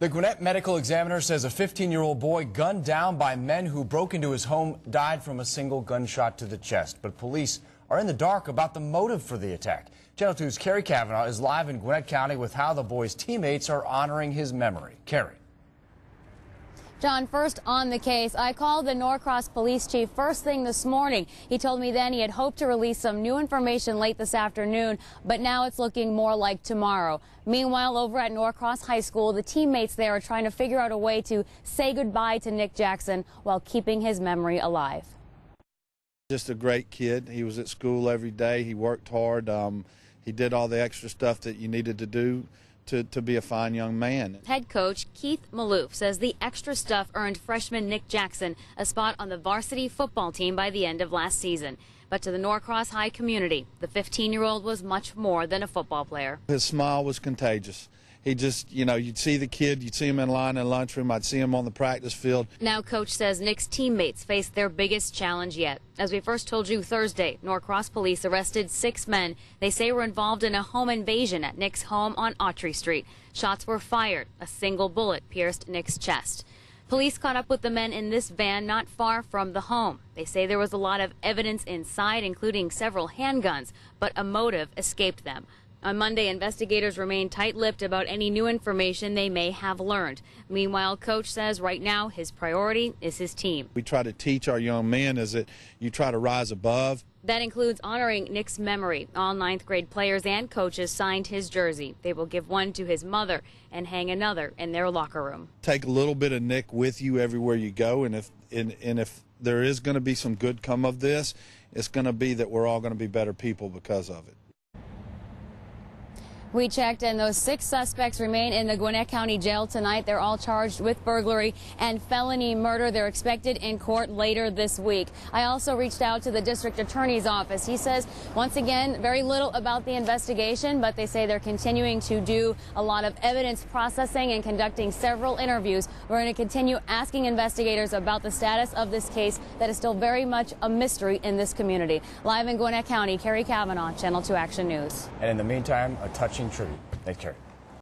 The Gwinnett medical examiner says a 15-year-old boy gunned down by men who broke into his home died from a single gunshot to the chest. But police are in the dark about the motive for the attack. Channel 2's Carrie Kavanaugh is live in Gwinnett County with how the boy's teammates are honoring his memory. Carrie. John, first on the case, I called the Norcross police chief first thing this morning. He told me then he had hoped to release some new information late this afternoon, but now it's looking more like tomorrow. Meanwhile, over at Norcross High School, the teammates there are trying to figure out a way to say goodbye to Nick Jackson while keeping his memory alive. Just a great kid. He was at school every day. He worked hard. He did all the extra stuff that you needed to do to be a fine young man. Head coach Keith Maloof says the extra stuff earned freshman Nick Jackson a spot on the varsity football team by the end of last season. But to the Norcross High community, the 15-year-old was much more than a football player. His smile was contagious. He just, you'd see the kid, you'd see him in line in the lunchroom, I'd see him on the practice field. Now coach says Nick's teammates faced their biggest challenge yet. As we first told you Thursday, Norcross police arrested 6 men they say were involved in a home invasion at Nick's home on Autry Street. Shots were fired. A single bullet pierced Nick's chest. Police caught up with the men in this van not far from the home. They say there was a lot of evidence inside, including several handguns, but a motive escaped them. On Monday, investigators remain tight-lipped about any new information they may have learned. Meanwhile, coach says right now his priority is his team. We try to teach our young men is that you try to rise above. That includes honoring Nick's memory. All 9th grade players and coaches signed his jersey. They will give one to his mother and hang another in their locker room. Take a little bit of Nick with you everywhere you go, and if there is going to be some good come of this, it's going to be that we're all going to be better people because of it. We checked, and those 6 suspects remain in the Gwinnett County Jail tonight. They're all charged with burglary and felony murder. They're expected in court later this week. I also reached out to the district attorney's office. He says, once again, very little about the investigation, but they say they're continuing to do a lot of evidence processing and conducting several interviews. We're going to continue asking investigators about the status of this case that is still very much a mystery in this community. Live in Gwinnett County, Carrie Kavanaugh, Channel 2 Action News. And in the meantime, a touching tribute. Thanks, Carrie.